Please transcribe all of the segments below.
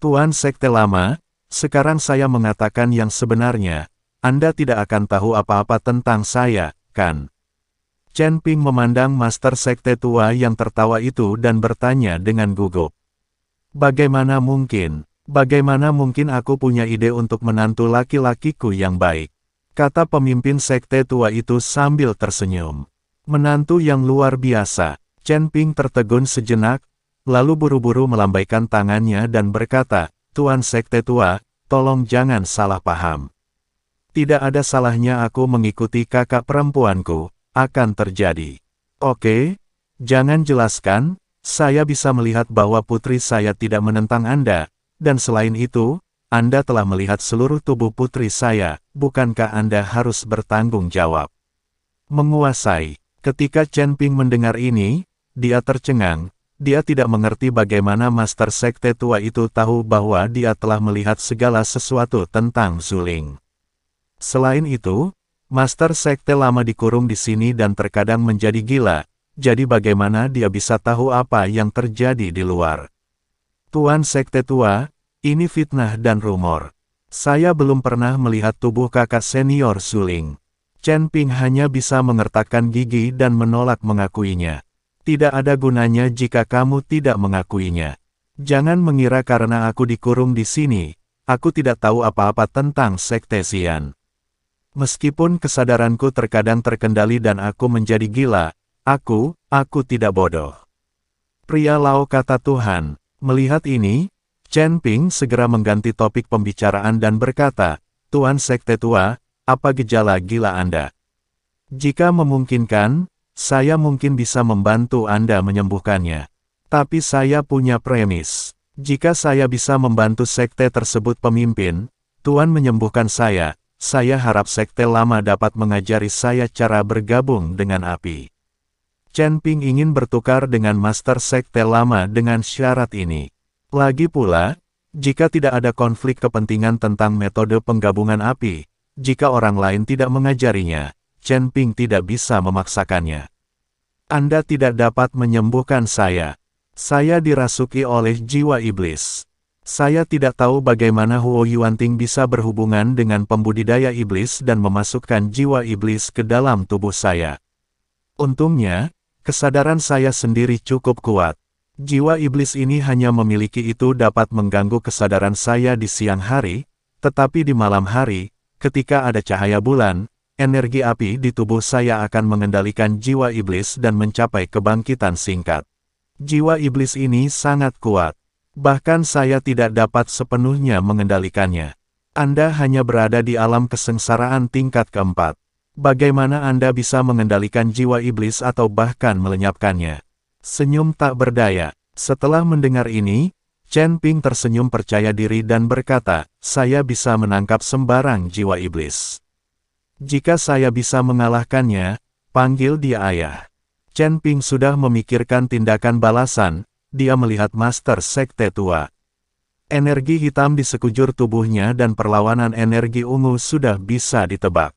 Tuan Sekte Lama, sekarang saya mengatakan yang sebenarnya, Anda tidak akan tahu apa-apa tentang saya, kan? Chen Ping memandang Master Sekte tua yang tertawa itu dan bertanya dengan gugup. Bagaimana mungkin aku punya ide untuk menantu laki-lakiku yang baik? Kata pemimpin Sekte tua itu sambil tersenyum. Menantu yang luar biasa. Chen Ping tertegun sejenak, lalu buru-buru melambaikan tangannya dan berkata, Tuan Sekte tua, tolong jangan salah paham. Tidak ada salahnya aku mengikuti kakak perempuanku, akan terjadi. Oke, jangan jelaskan, saya bisa melihat bahwa putri saya tidak menentang Anda, dan selain itu, Anda telah melihat seluruh tubuh putri saya, bukankah Anda harus bertanggung jawab? Menguasai. Ketika Chen Ping mendengar ini, dia tercengang. Dia tidak mengerti bagaimana Master Sekte tua itu tahu bahwa dia telah melihat segala sesuatu tentang Zuling. Selain itu, Master Sekte Lama dikurung di sini dan terkadang menjadi gila, jadi bagaimana dia bisa tahu apa yang terjadi di luar? Tuan Sekte tua, ini fitnah dan rumor. Saya belum pernah melihat tubuh kakak senior Zuling. Chen Ping hanya bisa mengertakkan gigi dan menolak mengakuinya. Tidak ada gunanya jika kamu tidak mengakuinya. Jangan mengira karena aku dikurung di sini, aku tidak tahu apa-apa tentang Sekte Xian. Meskipun kesadaranku terkadang terkendali dan aku menjadi gila, aku tidak bodoh. Pria Lao, kata Tuhan. Melihat ini, Chen Ping segera mengganti topik pembicaraan dan berkata, Tuan Sekte tua, apa gejala gila Anda? Jika memungkinkan, saya mungkin bisa membantu Anda menyembuhkannya. Tapi saya punya premis. Jika saya bisa membantu sekte tersebut pemimpin, Tuan menyembuhkan saya harap Sekte Lama dapat mengajari saya cara bergabung dengan api. Chen Ping ingin bertukar dengan Master Sekte Lama dengan syarat ini. Lagi pula, jika tidak ada konflik kepentingan tentang metode penggabungan api, jika orang lain tidak mengajarinya, Chen Ping tidak bisa memaksakannya. Anda tidak dapat menyembuhkan saya. Saya dirasuki oleh jiwa iblis. Saya tidak tahu bagaimana Huo Yuanting bisa berhubungan dengan pembudidaya iblis dan memasukkan jiwa iblis ke dalam tubuh saya. Untungnya, kesadaran saya sendiri cukup kuat. Jiwa iblis ini hanya memiliki itu dapat mengganggu kesadaran saya di siang hari, tetapi di malam hari, ketika ada cahaya bulan, energi api di tubuh saya akan mengendalikan jiwa iblis dan mencapai kebangkitan singkat. Jiwa iblis ini sangat kuat. Bahkan saya tidak dapat sepenuhnya mengendalikannya. Anda hanya berada di alam kesengsaraan tingkat keempat. Bagaimana Anda bisa mengendalikan jiwa iblis atau bahkan melenyapkannya? Senyum tak berdaya. Setelah mendengar ini, Chen Ping tersenyum percaya diri dan berkata, saya bisa menangkap sembarang jiwa iblis. Jika saya bisa mengalahkannya, panggil dia ayah. Chen Ping sudah memikirkan tindakan balasan. Dia melihat Master Sekte tua. Energi hitam di sekujur tubuhnya dan perlawanan energi ungu sudah bisa ditebak.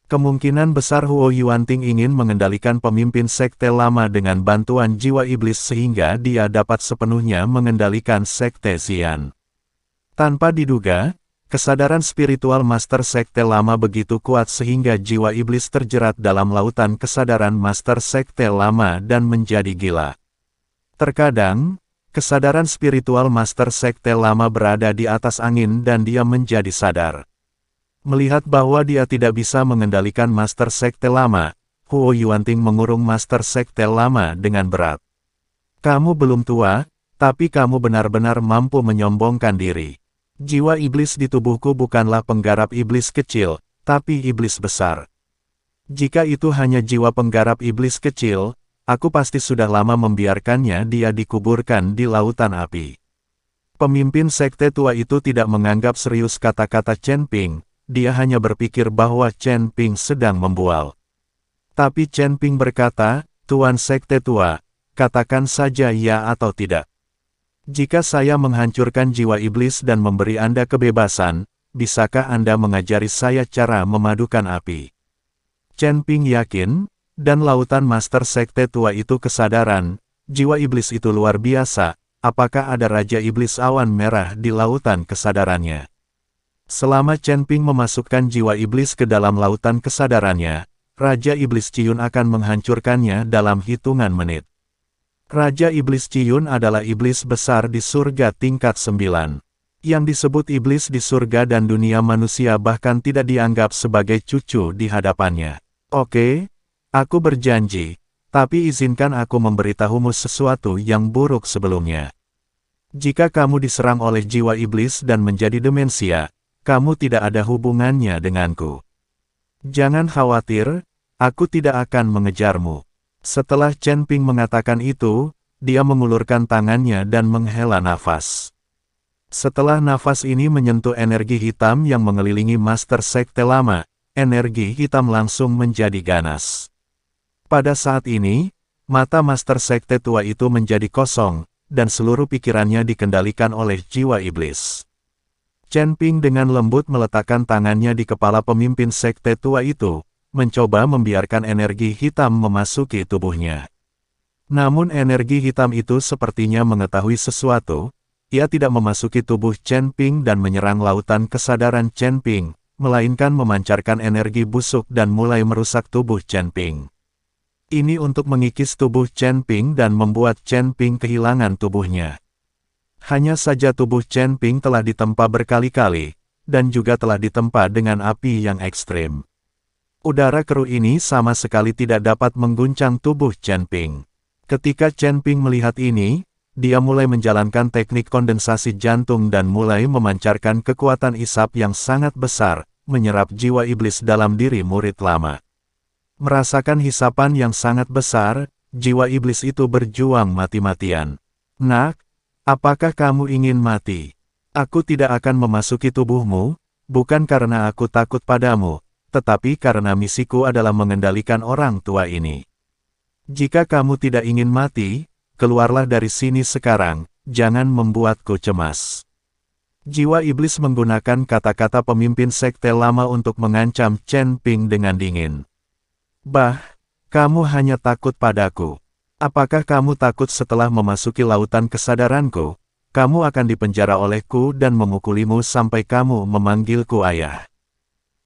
Kemungkinan besar Huo Yuanting ingin mengendalikan pemimpin Sekte Lama dengan bantuan jiwa iblis sehingga dia dapat sepenuhnya mengendalikan Sekte Xian. Tanpa diduga, kesadaran spiritual Master Sekte Lama begitu kuat sehingga jiwa iblis terjerat dalam lautan kesadaran Master Sekte Lama dan menjadi gila. Terkadang, kesadaran spiritual Master Sekte Lama berada di atas angin dan dia menjadi sadar. Melihat bahwa dia tidak bisa mengendalikan Master Sekte Lama, Huo Yuanting mengurung Master Sekte Lama dengan berat. Kamu belum tua, tapi kamu benar-benar mampu menyombongkan diri. Jiwa iblis di tubuhku bukanlah penggarap iblis kecil, tapi iblis besar. Jika itu hanya jiwa penggarap iblis kecil, aku pasti sudah lama membiarkannya dia dikuburkan di lautan api. Pemimpin sekte tua itu tidak menganggap serius kata-kata Chen Ping, dia hanya berpikir bahwa Chen Ping sedang membual. Tapi Chen Ping berkata, Tuan sekte tua, katakan saja ya atau tidak. Jika saya menghancurkan jiwa iblis dan memberi Anda kebebasan, bisakah Anda mengajari saya cara memadukan api? Chen Ping yakin, dan lautan Master Sekte tua itu kesadaran, jiwa iblis itu luar biasa, apakah ada Raja Iblis Awan Merah di lautan kesadarannya? Selama Chen Ping memasukkan jiwa iblis ke dalam lautan kesadarannya, Raja Iblis Ciyun akan menghancurkannya dalam hitungan menit. Raja Iblis Ciyun adalah iblis besar di surga tingkat 9. Yang disebut iblis di surga dan dunia manusia bahkan tidak dianggap sebagai cucu di hadapannya. Oke, aku berjanji, tapi izinkan aku memberitahumu sesuatu yang buruk sebelumnya. Jika kamu diserang oleh jiwa iblis dan menjadi demensia, kamu tidak ada hubungannya denganku. Jangan khawatir, aku tidak akan mengejarmu. Setelah Chen Ping mengatakan itu, dia mengulurkan tangannya dan menghela nafas. Setelah nafas ini menyentuh energi hitam yang mengelilingi Master Sekte Lama, energi hitam langsung menjadi ganas. Pada saat ini, mata Master Sekte Tua itu menjadi kosong, dan seluruh pikirannya dikendalikan oleh jiwa iblis. Chen Ping dengan lembut meletakkan tangannya di kepala pemimpin Sekte Tua itu, mencoba membiarkan energi hitam memasuki tubuhnya. Namun energi hitam itu sepertinya mengetahui sesuatu. Ia tidak memasuki tubuh Chen Ping dan menyerang lautan kesadaran Chen Ping, melainkan memancarkan energi busuk dan mulai merusak tubuh Chen Ping. Ini untuk mengikis tubuh Chen Ping dan membuat Chen Ping kehilangan tubuhnya. Hanya saja tubuh Chen Ping telah ditempa berkali-kali, dan juga telah ditempa dengan api yang ekstrim. Udara keruh ini sama sekali tidak dapat mengguncang tubuh Chen Ping. Ketika Chen Ping melihat ini, dia mulai menjalankan teknik kondensasi jantung dan mulai memancarkan kekuatan isap yang sangat besar, menyerap jiwa iblis dalam diri murid lama. Merasakan hisapan yang sangat besar, jiwa iblis itu berjuang mati-matian. Nak, apakah kamu ingin mati? Aku tidak akan memasuki tubuhmu, bukan karena aku takut padamu, tetapi karena misiku adalah mengendalikan orang tua ini. Jika kamu tidak ingin mati, keluarlah dari sini sekarang, jangan membuatku cemas. Jiwa iblis menggunakan kata-kata pemimpin sekte lama untuk mengancam Chen Ping dengan dingin. Bah, kamu hanya takut padaku. Apakah kamu takut setelah memasuki lautan kesadaranku, kamu akan dipenjara olehku dan memukulimu sampai kamu memanggilku ayah.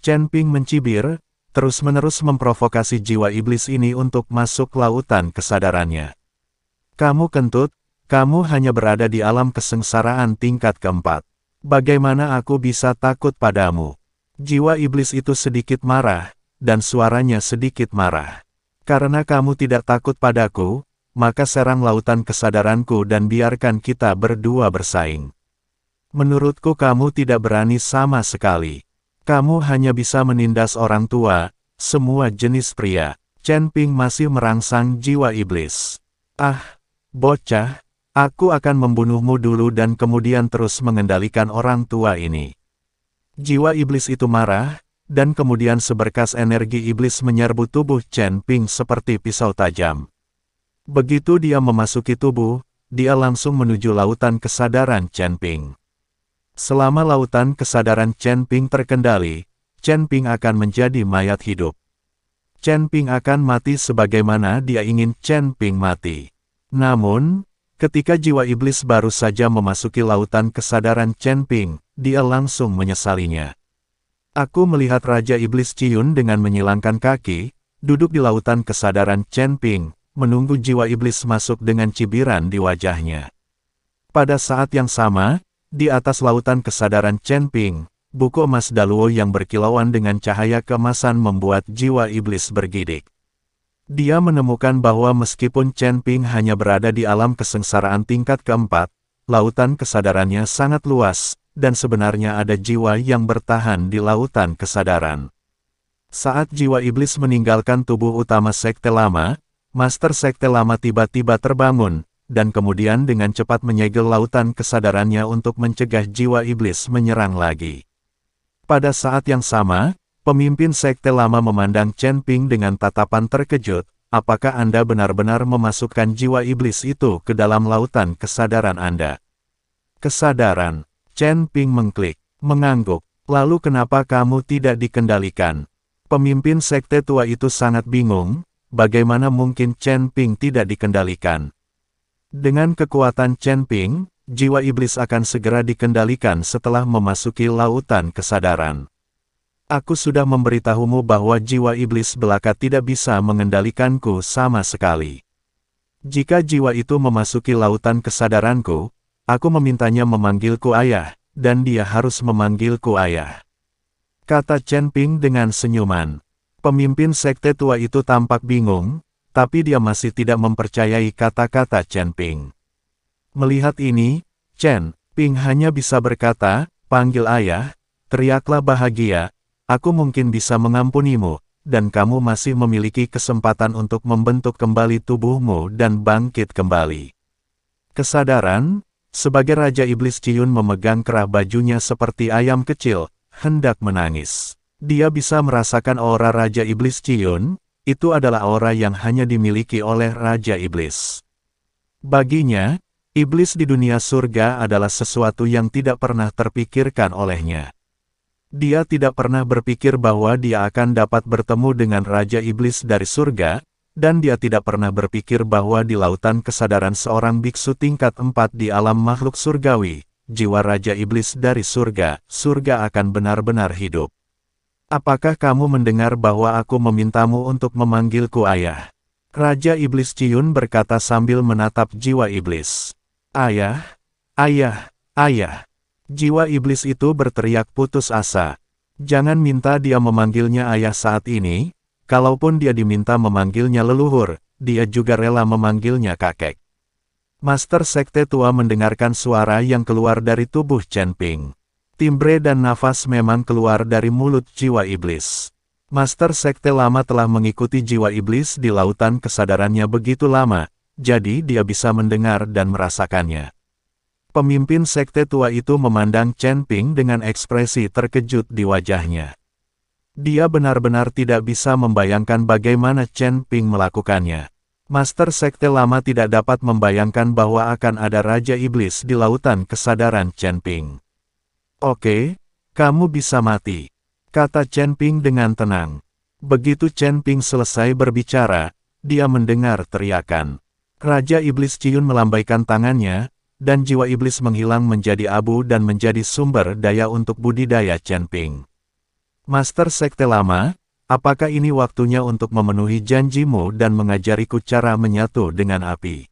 Chen Ping mencibir, terus-menerus memprovokasi jiwa iblis ini untuk masuk lautan kesadarannya. Kamu kentut, kamu hanya berada di alam kesengsaraan tingkat keempat. Bagaimana aku bisa takut padamu? Jiwa iblis itu sedikit marah, dan suaranya sedikit marah. Karena kamu tidak takut padaku, maka serang lautan kesadaranku dan biarkan kita berdua bersaing. Menurutku kamu tidak berani sama sekali. Kamu hanya bisa menindas orang tua, semua jenis pria. Chen Ping masih merangsang jiwa iblis. Ah! Bocah, aku akan membunuhmu dulu dan kemudian terus mengendalikan orang tua ini. Jiwa iblis itu marah, dan kemudian seberkas energi iblis menyerbu tubuh Chen Ping seperti pisau tajam. Begitu dia memasuki tubuh, dia langsung menuju lautan kesadaran Chen Ping. Selama lautan kesadaran Chen Ping terkendali, Chen Ping akan menjadi mayat hidup. Chen Ping akan mati sebagaimana dia ingin Chen Ping mati. Namun, ketika jiwa iblis baru saja memasuki lautan kesadaran Chen Ping, dia langsung menyesalinya. Aku melihat Raja Iblis Ciyun dengan menyilangkan kaki, duduk di lautan kesadaran Chen Ping, menunggu jiwa iblis masuk dengan cibiran di wajahnya. Pada saat yang sama, di atas lautan kesadaran Chen Ping, buku emas Daluo yang berkilauan dengan cahaya keemasan membuat jiwa iblis bergidik. Dia menemukan bahwa meskipun Chen Ping hanya berada di alam kesengsaraan tingkat keempat, lautan kesadarannya sangat luas, dan sebenarnya ada jiwa yang bertahan di lautan kesadaran. Saat jiwa iblis meninggalkan tubuh utama Sekte Lama, Master Sekte Lama tiba-tiba terbangun, dan kemudian dengan cepat menyegel lautan kesadarannya untuk mencegah jiwa iblis menyerang lagi. Pada saat yang sama, pemimpin Sekte Lama memandang Chen Ping dengan tatapan terkejut, apakah Anda benar-benar memasukkan jiwa iblis itu ke dalam lautan kesadaran Anda? Kesadaran. Chen Ping mengklik, mengangguk, lalu kenapa kamu tidak dikendalikan? Pemimpin Sekte Tua itu sangat bingung, bagaimana mungkin Chen Ping tidak dikendalikan? Dengan kekuatan Chen Ping, jiwa iblis akan segera dikendalikan setelah memasuki lautan kesadaran. Aku sudah memberitahumu bahwa jiwa iblis belaka tidak bisa mengendalikanku sama sekali. Jika jiwa itu memasuki lautan kesadaranku, aku memintanya memanggilku ayah, dan dia harus memanggilku ayah. Kata Chen Ping dengan senyuman. Pemimpin sekte tua itu tampak bingung, tapi dia masih tidak mempercayai kata-kata Chen Ping. Melihat ini, Chen Ping hanya bisa berkata, "Panggil ayah," teriaklah bahagia, "aku mungkin bisa mengampunimu, dan kamu masih memiliki kesempatan untuk membentuk kembali tubuhmu dan bangkit kembali." Kesadaran, sebagai Raja Iblis Ciyun memegang kerah bajunya seperti ayam kecil, hendak menangis. Dia bisa merasakan aura Raja Iblis Ciyun, itu adalah aura yang hanya dimiliki oleh Raja Iblis. Baginya, iblis di dunia surga adalah sesuatu yang tidak pernah terpikirkan olehnya. Dia tidak pernah berpikir bahwa dia akan dapat bertemu dengan Raja Iblis dari surga, dan dia tidak pernah berpikir bahwa di lautan kesadaran seorang biksu tingkat 4 di alam makhluk surgawi, jiwa Raja Iblis dari surga akan benar-benar hidup. Apakah kamu mendengar bahwa aku memintamu untuk memanggilku ayah? Raja Iblis Ciyun berkata sambil menatap jiwa iblis. Ayah, ayah, ayah. Jiwa iblis itu berteriak putus asa. Jangan minta dia memanggilnya ayah saat ini, kalaupun dia diminta memanggilnya leluhur, dia juga rela memanggilnya kakek. Master Sekte Tua mendengarkan suara yang keluar dari tubuh Chen Ping. Timbre dan nafas memang keluar dari mulut jiwa iblis. Master Sekte Lama telah mengikuti jiwa iblis di lautan kesadarannya begitu lama, jadi dia bisa mendengar dan merasakannya. Pemimpin Sekte Tua itu memandang Chen Ping dengan ekspresi terkejut di wajahnya. Dia benar-benar tidak bisa membayangkan bagaimana Chen Ping melakukannya. Master Sekte Lama tidak dapat membayangkan bahwa akan ada Raja Iblis di lautan kesadaran Chen Ping. Oke, kamu bisa mati, kata Chen Ping dengan tenang. Begitu Chen Ping selesai berbicara, dia mendengar teriakan. Raja Iblis Ciyun melambaikan tangannya, dan jiwa iblis menghilang menjadi abu dan menjadi sumber daya untuk budidaya Chen Ping. Master Sekte Lama, apakah ini waktunya untuk memenuhi janjimu dan mengajariku cara menyatu dengan api?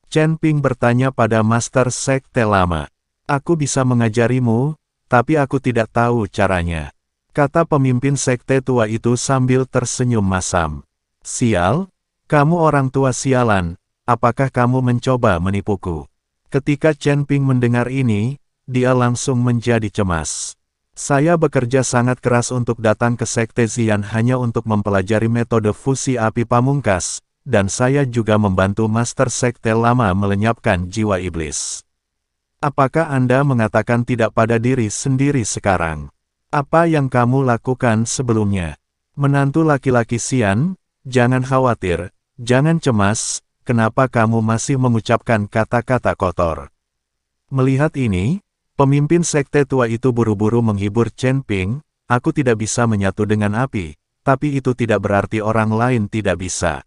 Chen Ping bertanya pada Master Sekte Lama. Aku bisa mengajarimu, tapi aku tidak tahu caranya, kata pemimpin sekte tua itu sambil tersenyum masam. Sial, kamu orang tua sialan, apakah kamu mencoba menipuku? Ketika Chen Ping mendengar ini, dia langsung menjadi cemas. Saya bekerja sangat keras untuk datang ke Sekte Xian hanya untuk mempelajari metode fusi api pamungkas, dan saya juga membantu Master Sekte Lama melenyapkan jiwa iblis. Apakah Anda mengatakan tidak pada diri sendiri sekarang? Apa yang kamu lakukan sebelumnya? Menantu laki-laki Xian, jangan khawatir, jangan cemas, kenapa kamu masih mengucapkan kata-kata kotor? Melihat ini, pemimpin sekte tua itu buru-buru menghibur Chen Ping, aku tidak bisa menyatu dengan api, tapi itu tidak berarti orang lain tidak bisa.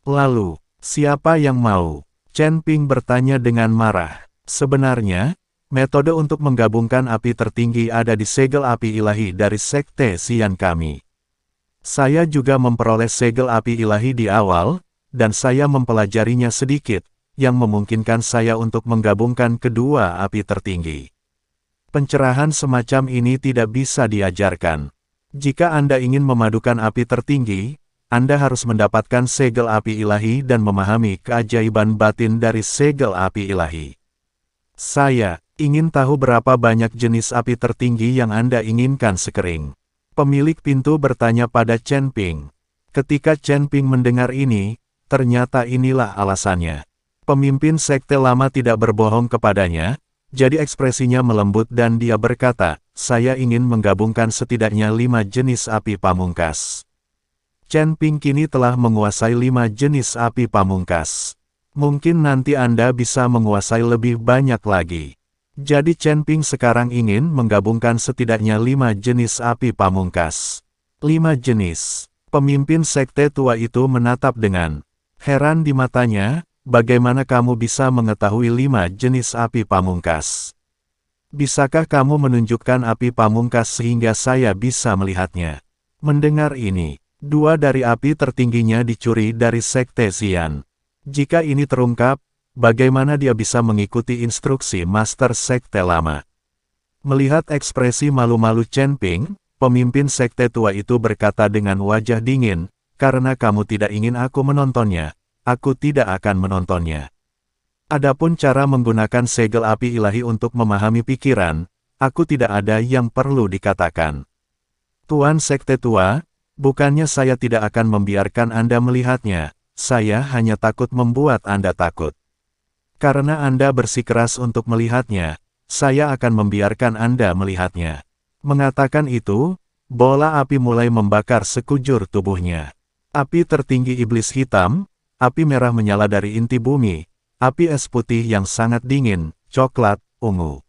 Lalu, siapa yang mau? Chen Ping bertanya dengan marah. Sebenarnya, metode untuk menggabungkan api tertinggi ada di segel api ilahi dari Sekte Xian kami. Saya juga memperoleh segel api ilahi di awal, dan saya mempelajarinya sedikit, yang memungkinkan saya untuk menggabungkan kedua api tertinggi. Pencerahan semacam ini tidak bisa diajarkan. Jika Anda ingin memadukan api tertinggi, Anda harus mendapatkan segel api ilahi dan memahami keajaiban batin dari segel api ilahi. Saya ingin tahu berapa banyak jenis api tertinggi yang Anda inginkan sekering. Pemilik pintu bertanya pada Chen Ping. Ketika Chen Ping mendengar ini, ternyata inilah alasannya. Pemimpin sekte lama tidak berbohong kepadanya, jadi ekspresinya melembut dan dia berkata, saya ingin menggabungkan setidaknya 5 jenis api pamungkas. Chen Ping kini telah menguasai 5 jenis api pamungkas. Mungkin nanti Anda bisa menguasai lebih banyak lagi. Jadi Chen Ping sekarang ingin menggabungkan setidaknya 5 jenis api pamungkas. 5 jenis. Pemimpin sekte tua itu menatap dengan heran di matanya, bagaimana kamu bisa mengetahui 5 jenis api pamungkas? Bisakah kamu menunjukkan api pamungkas sehingga saya bisa melihatnya? Mendengar ini, 2 dari api tertingginya dicuri dari Sekte Xian. Jika ini terungkap, bagaimana dia bisa mengikuti instruksi Master Sekte Lama? Melihat ekspresi malu-malu Chen Ping, pemimpin Sekte Tua itu berkata dengan wajah dingin, karena kamu tidak ingin aku menontonnya, aku tidak akan menontonnya. Adapun cara menggunakan segel api ilahi untuk memahami pikiran, aku tidak ada yang perlu dikatakan. Tuan Sekte Tua, bukannya saya tidak akan membiarkan Anda melihatnya, saya hanya takut membuat Anda takut. Karena Anda bersikeras untuk melihatnya, saya akan membiarkan Anda melihatnya. Mengatakan itu, bola api mulai membakar sekujur tubuhnya. Api tertinggi iblis hitam, api merah menyala dari inti bumi, api es putih yang sangat dingin, coklat, ungu.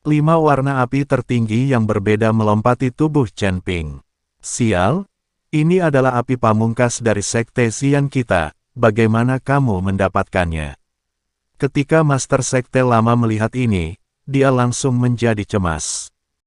5 warna api tertinggi yang berbeda melompati tubuh Chen Ping. Sial, ini adalah api pamungkas dari Sekte Xian kita, bagaimana kamu mendapatkannya? Ketika Master Sekte Lama melihat ini, dia langsung menjadi cemas.